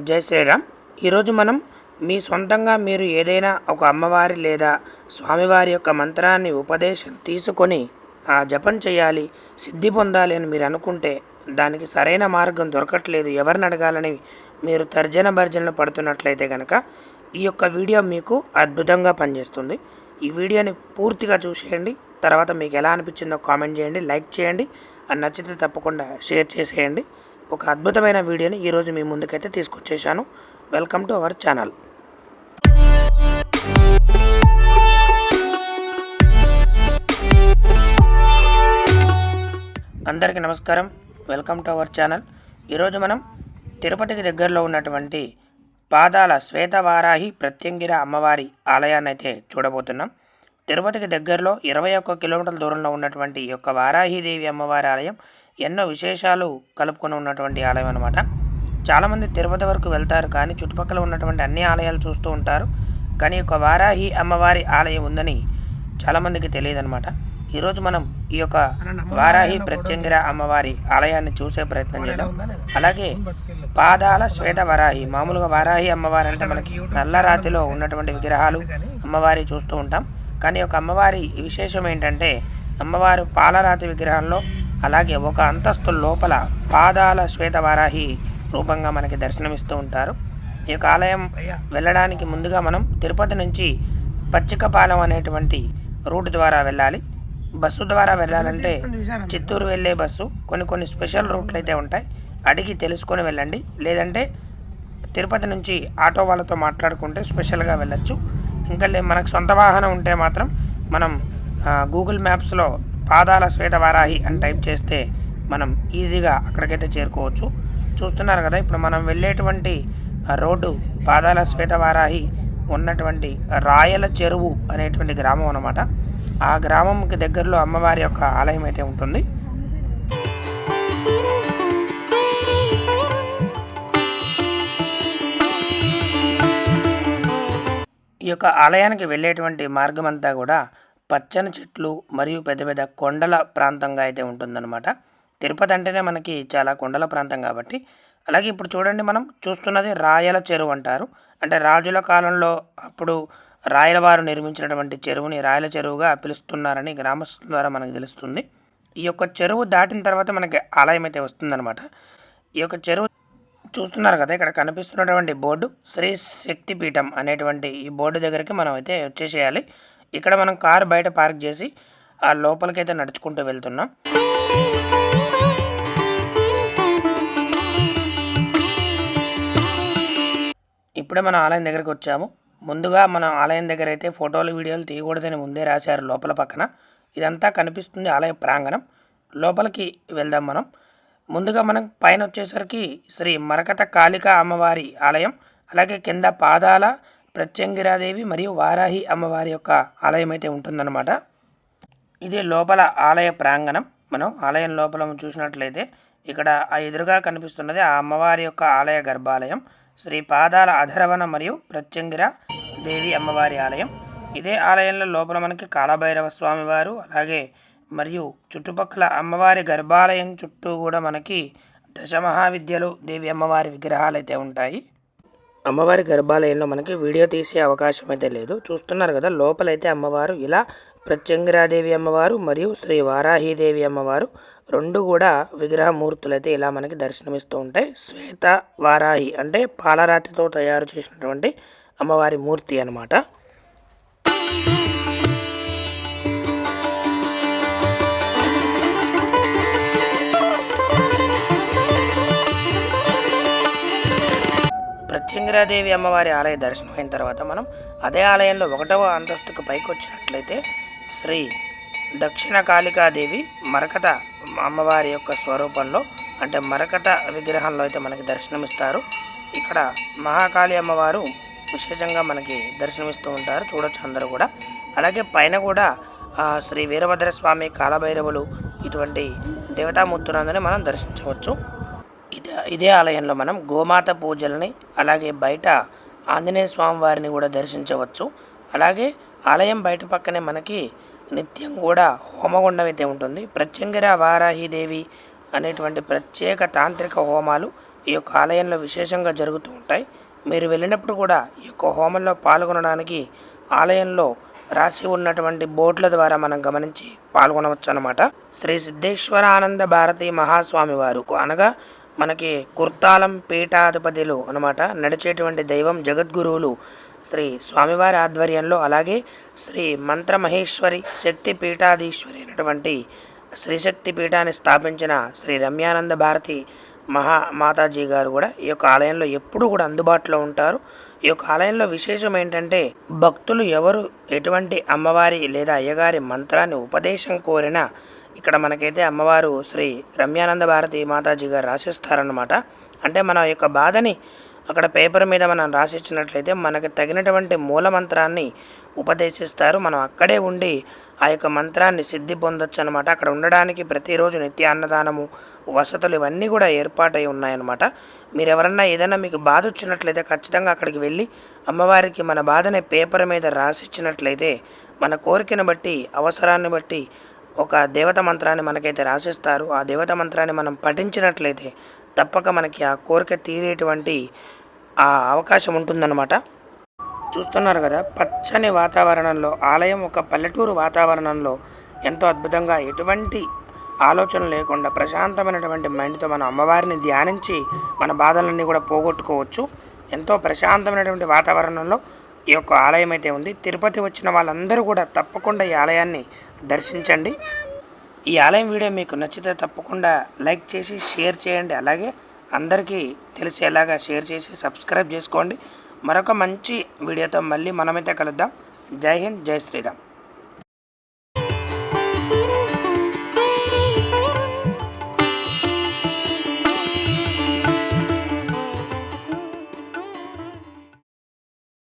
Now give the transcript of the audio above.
జై శ్రీరామ్. ఈరోజు మనం మీ సొంతంగా మీరు ఏదైనా ఒక అమ్మవారి లేదా స్వామివారి యొక్క మంత్రాన్ని ఉపదేశం తీసుకొని ఆ జపం చేయాలి, సిద్ధి పొందాలి అని మీరు అనుకుంటే దానికి సరైన మార్గం దొరకట్లేదు, ఎవరిని అడగాలని మీరు తర్జన భర్జనలు పడుతున్నట్లయితే కనుక ఈ యొక్క వీడియో మీకు అద్భుతంగా పనిచేస్తుంది. ఈ వీడియోని పూర్తిగా చూసేయండి. తర్వాత మీకు ఎలా అనిపించిందో కామెంట్ చేయండి, లైక్ చేయండి, అది నచ్చితే తప్పకుండా షేర్ చేసేయండి. ఒక అద్భుతమైన వీడియోని ఈరోజు మీ ముందుకైతే తీసుకొచ్చేసాను. Welcome to our channel. అందరికీ నమస్కారం. Welcome to our channel. ఈరోజు మనం తిరుపతికి దగ్గరలో ఉన్నటువంటి పాదాల శ్వేతవారాహి ప్రత్యంగిర అమ్మవారి ఆలయాన్ని అయితే చూడబోతున్నాం. తిరుపతికి దగ్గరలో 21 కిలోమీటర్ల దూరంలో ఉన్నటువంటి ఈ యొక్క వారాహిదేవి అమ్మవారి ఆలయం ఎన్నో విశేషాలు కలుపుకొని ఉన్నటువంటి ఆలయం అనమాట. చాలామంది తిరుపతి వరకు వెళ్తారు, కానీ చుట్టుపక్కల ఉన్నటువంటి అన్ని ఆలయాలు చూస్తూ ఉంటారు, కానీ ఒక వారాహి అమ్మవారి ఆలయం ఉందని చాలామందికి తెలియదు అనమాట. ఈరోజు మనం ఈ యొక్క వారాహి ప్రత్యంగిర అమ్మవారి ఆలయాన్ని చూసే ప్రయత్నం చేద్దాం. అలాగే పాదాల శ్వేత వరాహి, మామూలుగా వారాహి అమ్మవారి అంటే మనకి నల్లరాతిలో ఉన్నటువంటి విగ్రహాలు అమ్మవారి చూస్తూ ఉంటాం, కానీ ఒక అమ్మవారి విశేషం ఏంటంటే అమ్మవారు పాలరాతి విగ్రహంలో అలాగే ఒక అంతస్తు లోపల పాదాల శ్వేతవారాహి రూపంగా మనకి దర్శనమిస్తూ ఉంటారు. ఈ యొక్క ఆలయం వెళ్ళడానికి ముందుగా మనం తిరుపతి నుంచి పచ్చికపాలెం అనేటువంటి రూట్ ద్వారా వెళ్ళాలి. బస్సు ద్వారా వెళ్ళాలంటే చిత్తూరు వెళ్ళే బస్సు, కొన్ని స్పెషల్ రూట్లు అయితే ఉంటాయి, అడిగి తెలుసుకొని వెళ్ళండి. లేదంటే తిరుపతి నుంచి ఆటో వాళ్ళతో మాట్లాడుకుంటే స్పెషల్గా వెళ్ళచ్చు. ఇంకా మనకు సొంత వాహనం ఉంటే మాత్రం మనం గూగుల్ మ్యాప్స్లో పాదాల శ్వేతవారాహి అని టైప్ చేస్తే మనం ఈజీగా అక్కడికైతే చేరుకోవచ్చు. చూస్తున్నారు కదా, ఇప్పుడు మనం వెళ్ళేటువంటి రోడ్డు పాదాల శ్వేతవారాహి ఉన్నటువంటి రాయల చెరువు అనేటువంటి గ్రామం అన్నమాట. ఆ గ్రామంకి దగ్గరలో అమ్మవారి యొక్క ఆలయం అయితే ఉంటుంది. ఈ యొక్క ఆలయానికి వెళ్ళేటువంటి మార్గం అంతా కూడా పచ్చని చెట్లు మరియు పెద్ద పెద్ద కొండల ప్రాంతంగా అయితే ఉంటుందన్నమాట. తిరుపతి అంటేనే మనకి చాలా కొండల ప్రాంతం కాబట్టి. అలాగే ఇప్పుడు చూడండి, మనం చూస్తున్నది రాయల చెరువు అంటారు. అంటే రాజుల కాలంలో అప్పుడు రాయలవారు నిర్మించినటువంటి చెరువుని రాయల చెరువుగా పిలుస్తున్నారని గ్రామస్తుల ద్వారా మనకు తెలుస్తుంది. ఈ యొక్క చెరువు దాటిన తర్వాత మనకి ఆలయం అయితే వస్తుందన్నమాట. ఈ యొక్క చెరువు చూస్తున్నారు కదా, ఇక్కడ కనిపిస్తున్నటువంటి బోర్డు శ్రీ శక్తిపీఠం అనేటువంటి ఈ బోర్డు దగ్గరికి మనం అయితే వచ్చేసేయాలి. ఇక్కడ మనం కారు బయట పార్క్ చేసి ఆ లోపలికైతే నడుచుకుంటూ వెళ్తున్నాం. ఇప్పుడే మన ఆలయం దగ్గరికి వచ్చాము. ముందుగా మన ఆలయం దగ్గర అయితే ఫోటోలు వీడియోలు తీయకూడదని ముందే రాశారు లోపల పక్కన. ఇదంతా కనిపిస్తుంది ఆలయ ప్రాంగణం. లోపలికి వెళ్దాం మనం. ముందుగా మనం పైన వచ్చేసరికి శ్రీ మరకత కాళికా అమ్మవారి ఆలయం, అలాగే కింద పాదాల ప్రత్యంగిరాదేవి మరియు వారాహి అమ్మవారి యొక్క ఆలయం అయితే ఉంటుందన్నమాట. ఇది లోపల ఆలయ ప్రాంగణం. మనం ఆలయం లోపల చూసినట్లయితే ఇక్కడ ఆ ఎదురుగా కనిపిస్తున్నది ఆ అమ్మవారి యొక్క ఆలయ గర్భాలయం, శ్రీ పాదాల అధరవన మరియు ప్రత్యంగిర దేవి అమ్మవారి ఆలయం. ఇదే ఆలయంలో లోపల మనకి కాలభైరవ స్వామి వారు, అలాగే మరియు చుట్టుపక్కల అమ్మవారి గర్భాలయం చుట్టూ కూడా మనకి దశమహావిద్యలు దేవి అమ్మవారి విగ్రహాలు అయితే ఉంటాయి. అమ్మవారి గర్భాలయంలో మనకి వీడియో తీసే అవకాశం అయితే లేదు. చూస్తున్నారు కదా, లోపలైతే అమ్మవారు ఇలా ప్రత్యంగిరాదేవి అమ్మవారు మరియు శ్రీ వారాహిదేవి అమ్మవారు రెండు కూడా విగ్రహమూర్తులు అయితే ఇలా మనకి దర్శనమిస్తూ ఉంటాయి. శ్వేత వారాహి అంటే పాలరాతితో తయారు చేసినటువంటి అమ్మవారి మూర్తి అన్నమాట. ప్రత్యంగిరాదేవి అమ్మవారి ఆలయ దర్శనం అయిన తర్వాత మనం అదే ఆలయంలో 1వ అంతస్తుకు పైకి వచ్చినట్లయితే శ్రీ దక్షిణ కాళికాదేవి మరకట అమ్మవారి యొక్క స్వరూపంలో అంటే మరకట విగ్రహంలో అయితే మనకి దర్శనమిస్తారు. ఇక్కడ మహాకాళి అమ్మవారు విశేషంగా మనకి దర్శనమిస్తూ ఉంటారు, చూడొచ్చు అందరూ కూడా. అలాగే పైన కూడా శ్రీ వీరభద్రస్వామి, కాలభైరవులు ఇటువంటి దేవతామూర్తులందరినీ మనం దర్శించవచ్చు. ఇదే ఆలయంలో మనం గోమాత పూజలని, అలాగే బయట ఆంజనేయ స్వామి వారిని కూడా దర్శించవచ్చు. అలాగే ఆలయం బయట పక్కనే మనకి నిత్యం కూడా హోమగుండం అయితే ఉంటుంది. ప్రత్యంగిర వారాహిదేవి అనేటువంటి ప్రత్యేక తాంత్రిక హోమాలు ఈ యొక్క ఆలయంలో విశేషంగా జరుగుతూ ఉంటాయి. మీరు వెళ్ళినప్పుడు కూడా ఈ యొక్క హోమంలో పాల్గొనడానికి ఆలయంలో రాసి ఉన్నటువంటి బోర్డుల ద్వారా మనం గమనించి పాల్గొనవచ్చు అన్నమాట. శ్రీ సిద్ధేశ్వరానంద భారతి మహాస్వామి వారు అనగా మనకి కుర్తాలం పీఠాధిపతులు అనమాట. నడిచేటువంటి దైవం జగద్గురువులు శ్రీ స్వామివారి ఆధ్వర్యంలో, అలాగే శ్రీ మంత్రమహేశ్వరి శక్తి పీఠాధీశ్వరి అయినటువంటి శ్రీశక్తి పీఠాన్ని స్థాపించిన శ్రీ రమ్యానంద భారతి మాతాజీ గారు కూడా ఈ యొక్క ఆలయంలో ఎప్పుడూ కూడా అందుబాటులో ఉంటారు. ఈ యొక్క ఆలయంలో విశేషం ఏంటంటే భక్తులు ఎవరు ఎటువంటి అమ్మవారి లేదా అయ్యగారి మంత్రాన్ని ఉపదేశం కోరినా ఇక్కడ మనకైతే అమ్మవారు శ్రీ రమ్యానంద భారతి మాతాజీ గారు రాసిస్తారన్నమాట. అంటే మన యొక్క బాధని అక్కడ పేపర్ మీద మనం రాసిచ్చినట్లయితే మనకు తగినటువంటి మూల మంత్రాన్ని ఉపదేశిస్తారు. మనం అక్కడే ఉండి ఆ యొక్క మంత్రాన్ని సిద్ధి పొందొచ్చు అనమాట. అక్కడ ఉండడానికి ప్రతిరోజు నిత్య అన్నదానము, వసతులు ఇవన్నీ కూడా ఏర్పాటై ఉన్నాయన్నమాట. మీరు ఎవరన్నా ఏదైనా మీకు బాధ వచ్చినట్లయితే ఖచ్చితంగా అక్కడికి వెళ్ళి అమ్మవారికి మన బాధని పేపర్ మీద రాసిచ్చినట్లయితే మన కోరికను బట్టి, అవసరాన్ని బట్టి ఒక దేవత మంత్రాన్ని మనకైతే రాసిస్తారు. ఆ దేవత మంత్రాన్ని మనం పఠించినట్లయితే తప్పక మనకి ఆ కోరిక తీరేటువంటి ఆ అవకాశం ఉంటుందన్నమాట. చూస్తున్నారు కదా, పచ్చని వాతావరణంలో ఆలయం ఒక పల్లెటూరు వాతావరణంలో ఎంతో అద్భుతంగా ఎటువంటి ఆలోచన లేకుండా ప్రశాంతమైనటువంటి మైండ్తో మన అమ్మవారిని ధ్యానించి మన బాధలన్నీ కూడా పోగొట్టుకోవచ్చు. ఎంతో ప్రశాంతమైనటువంటి వాతావరణంలో ఈ యొక్క ఆలయం అయితే ఉంది. తిరుపతి వచ్చిన వాళ్ళందరూ కూడా తప్పకుండా ఈ ఆలయాన్ని దర్శించండి. ఈ ఆలయం వీడియో మీకు నచ్చితే తప్పకుండా లైక్ చేసి షేర్ చేయండి. అలాగే అందరికీ తెలిసేలాగా షేర్ చేసి సబ్స్క్రైబ్ చేసుకోండి. మరొక మంచి వీడియోతో మళ్ళీ మనమైతే కలుద్దాం. జై హింద్, జై శ్రీరామ్.